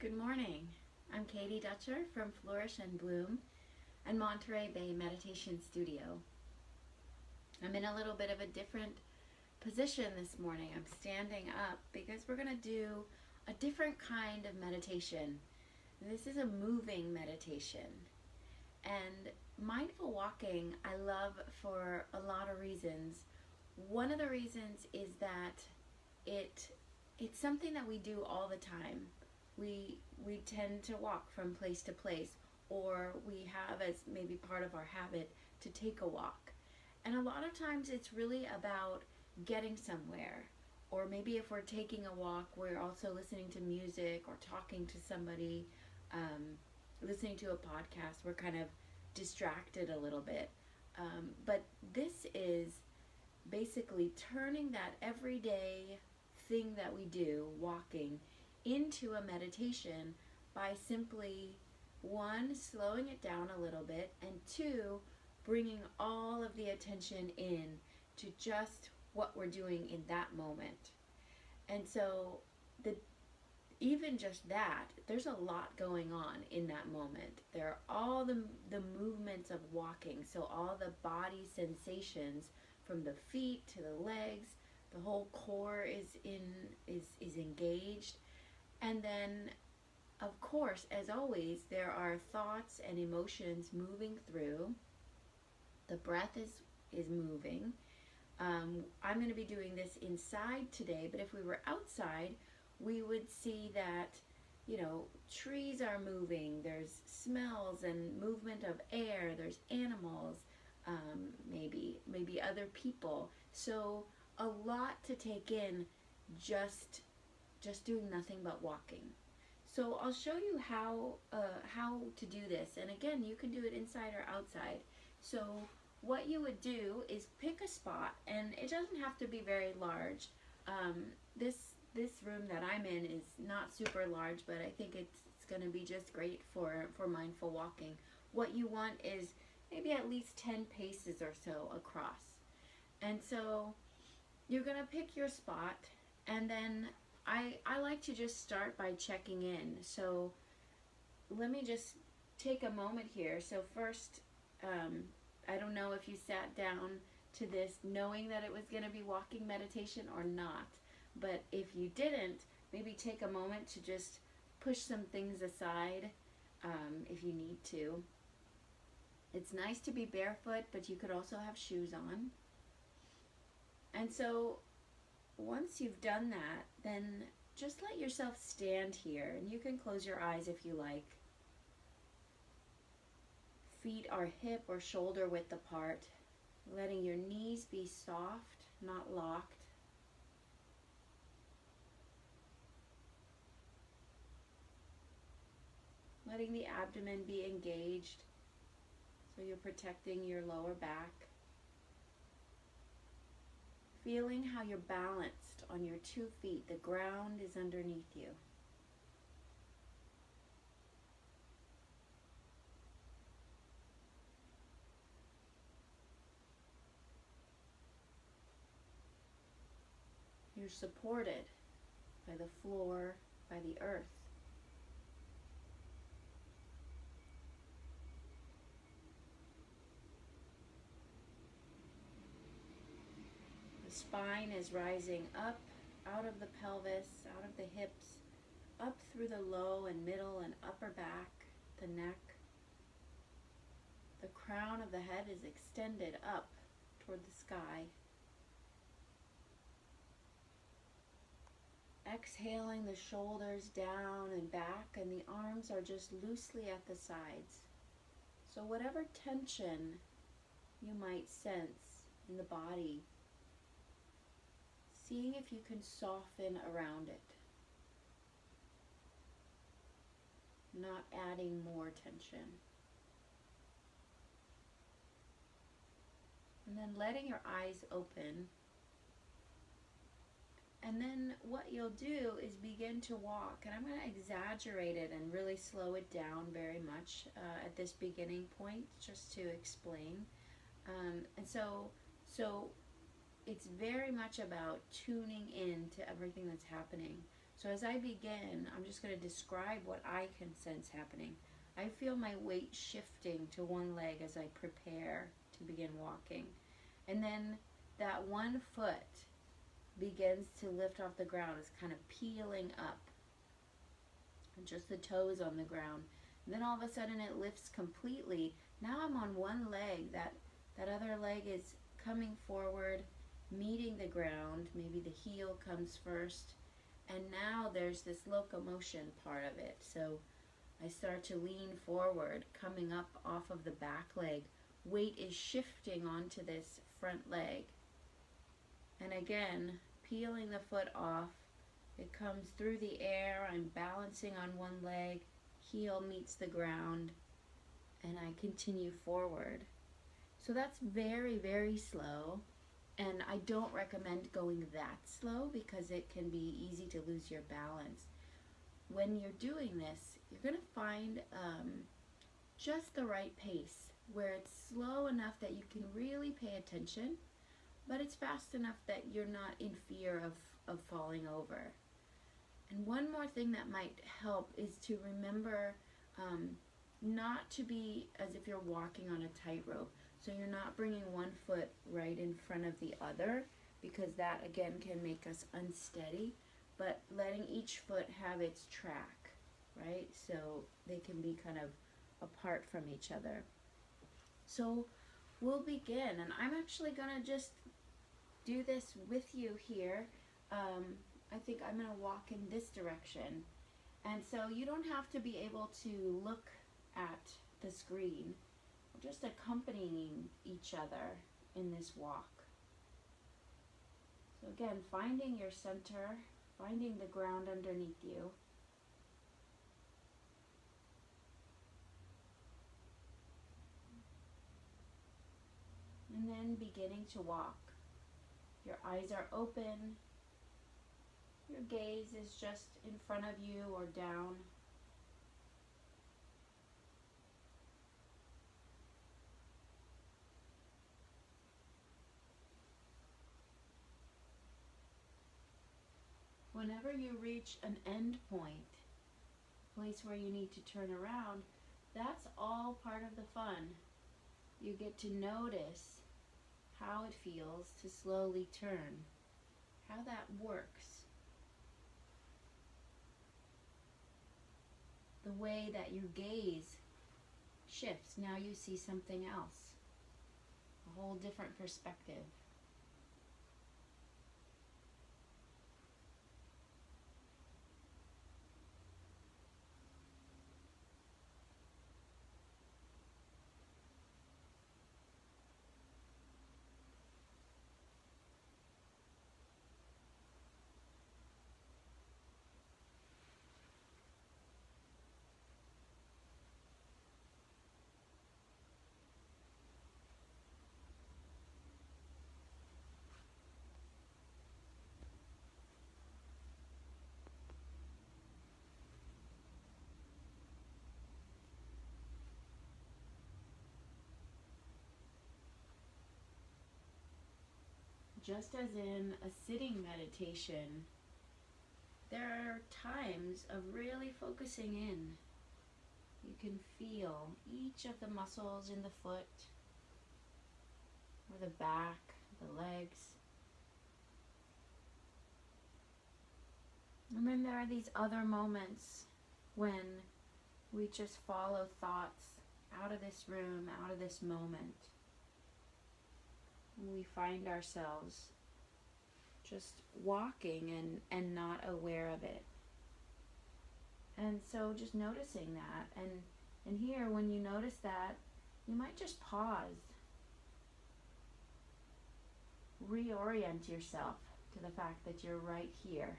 Good morning. I'm Katie Dutcher from Flourish and Bloom and Monterey Bay Meditation Studio. I'm in a little bit of a different position this morning. I'm standing up because we're going to do a different kind of meditation. This is a moving meditation. And mindful walking I love for a lot of reasons. One of the reasons is that it's something that we do all the time. We tend to walk from place to place, or we have as maybe part of our habit to take a walk. And a lot of times it's really about getting somewhere. Or maybe if we're taking a walk, we're also listening to music or talking to somebody, listening to a podcast. We're kind of distracted a little bit. But this is basically turning that everyday thing that we do, walking, into a meditation by simply, one, slowing it down a little bit, and two, bringing all of the attention in to just what we're doing in that moment. And so even just that, there's a lot going on in that moment. There are all the movements of walking, so all the body sensations from the feet to the legs, the whole core is engaged. And then, of course, as always, there are thoughts and emotions moving through. The breath is moving. I'm going to be doing this inside today, but if we were outside, we would see that, trees are moving. There's smells and movement of air. There's animals, maybe other people. So a lot to take in just doing nothing but walking. So I'll show you how to do this. And again, you can do it inside or outside. So what you would do is pick a spot, and it doesn't have to be very large. This room that I'm in is not super large, but I think it's going to be just great for mindful walking. What you want is maybe at least 10 paces or so across. And so you're going to pick your spot, and then I like to just start by checking in. So let me just take a moment here. So first, I don't know if you sat down to this knowing that it was going to be walking meditation or not. But if you didn't, maybe take a moment to just push some things aside if you need to. It's nice to be barefoot, but you could also have shoes on. And so once you've done that, then just let yourself stand here, and you can close your eyes if you like. Feet are hip or shoulder width apart, letting your knees be soft, not locked. Letting the abdomen be engaged, so you're protecting your lower back. Feeling how you're balanced on your 2 feet. The ground is underneath you. You're supported by the floor, by the earth. The spine is rising up out of the pelvis, out of the hips, up through the low and middle and upper back, the neck. The crown of the head is extended up toward the sky. Exhaling the shoulders down and back, and the arms are just loosely at the sides. So whatever tension you might sense in the body, seeing if you can soften around it, not adding more tension. And then letting your eyes open. And then what you'll do is begin to walk. And I'm going to exaggerate it and really slow it down very much at this beginning point, just to explain. And so it's very much about tuning in to everything that's happening. So as I begin, I'm just going to describe what I can sense happening. I feel my weight shifting to one leg as I prepare to begin walking. And then that one foot begins to lift off the ground. It's kind of peeling up. And just the toes on the ground. And then all of a sudden it lifts completely. Now I'm on one leg. That other leg is coming forward, meeting the ground. Maybe the heel comes first. And now there's this locomotion part of it. So I start to lean forward, coming up off of the back leg. Weight is shifting onto this front leg. And again, peeling the foot off. It comes through the air. I'm balancing on one leg. Heel meets the ground. And I continue forward. So that's very, very slow. And I don't recommend going that slow because it can be easy to lose your balance. When you're doing this, you're going to find just the right pace where it's slow enough that you can really pay attention, but it's fast enough that you're not in fear of falling over. And one more thing that might help is to remember not to be as if you're walking on a tightrope. So you're not bringing one foot right in front of the other, because that again can make us unsteady, but letting each foot have its track, right? So they can be kind of apart from each other. So we'll begin, and I'm actually gonna just do this with you here. I think I'm gonna walk in this direction. And so you don't have to be able to look at the screen. We're just accompanying each other in this walk. So again, finding your center, finding the ground underneath you. And then beginning to walk. Your eyes are open. Your gaze is just in front of you or down. Whenever you reach an end point, place where you need to turn around, that's all part of the fun. You get to notice how it feels to slowly turn, how that works. The way that your gaze shifts. Now you see something else, a whole different perspective. Just as in a sitting meditation, there are times of really focusing in. You can feel each of the muscles in the foot, or the back, the legs. And then there are these other moments when we just follow thoughts out of this room, out of this moment. We find ourselves just walking and not aware of it. And so just noticing that. And here, when you notice that, you might just pause. Reorient yourself to the fact that you're right here.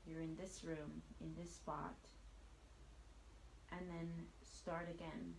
You're in this room, in this spot. And then start again.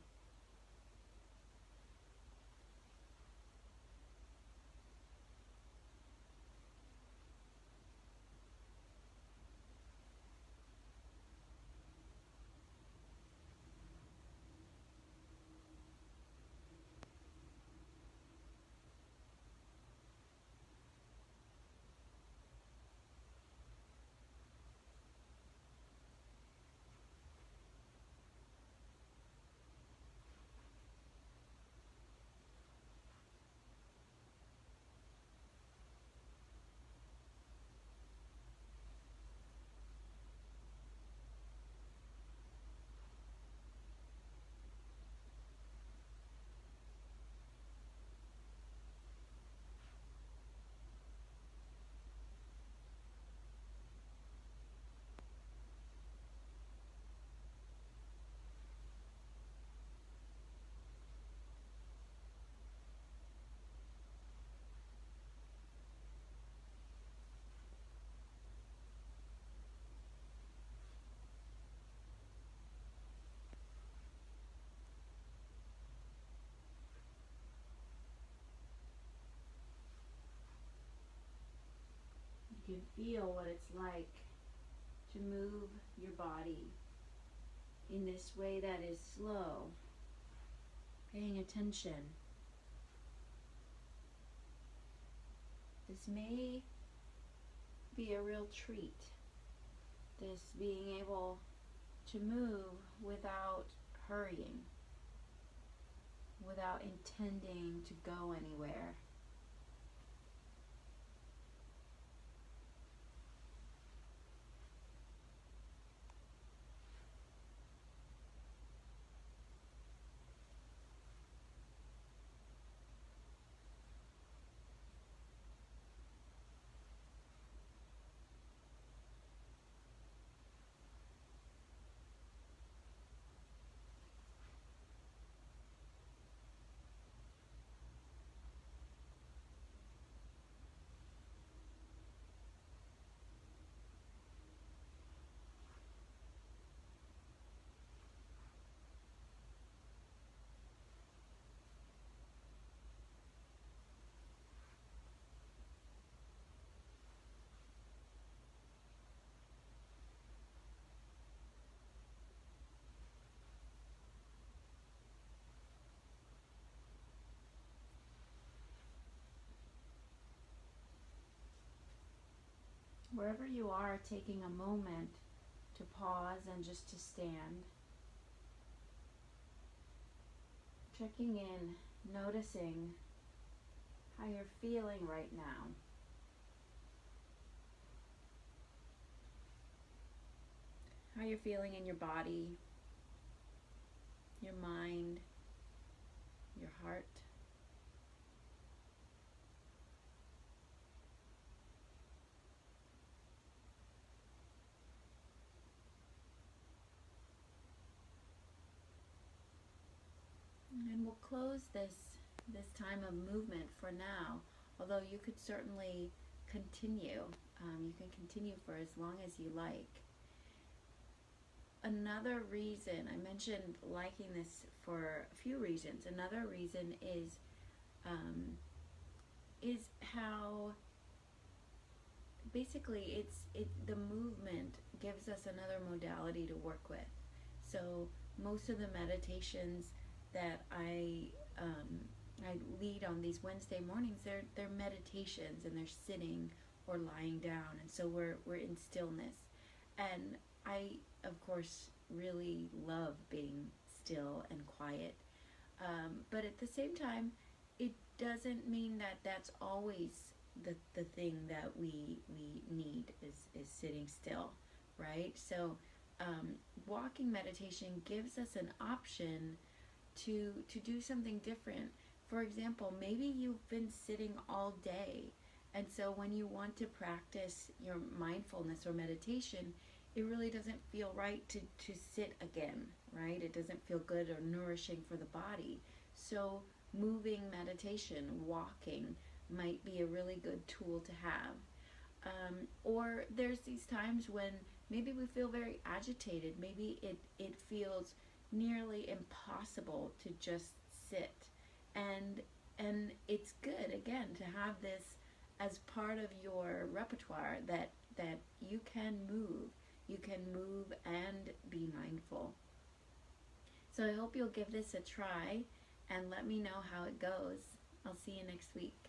feel what it's like to move your body in this way that is slow, paying attention. This may be a real treat, this being able to move without hurrying, without intending to go anywhere. Wherever you are, taking a moment to pause and just to stand. Checking in, noticing how you're feeling right now. How you're feeling in your body, your mind, your heart. And we'll close this time of movement for now, although you could certainly continue. You can continue for as long as you like. Another reason, I mentioned liking this for a few reasons. Another reason is how basically the movement gives us another modality to work with. So most of the meditations that I lead on these Wednesday mornings, they're meditations, and they're sitting or lying down, and so we're in stillness. And I, of course, really love being still and quiet, but at the same time, it doesn't mean that that's always the thing that we need is sitting still, right? So walking meditation gives us an option to do something different. For example, maybe you've been sitting all day, and so when you want to practice your mindfulness or meditation, it really doesn't feel right to sit again, right? It doesn't feel good or nourishing for the body. So moving meditation, walking, might be a really good tool to have. Or there's these times when maybe we feel very agitated. Maybe it feels nearly impossible to just sit. And it's good, again, to have this as part of your repertoire, that you can move. You can move and be mindful. So I hope you'll give this a try and let me know how it goes. I'll see you next week.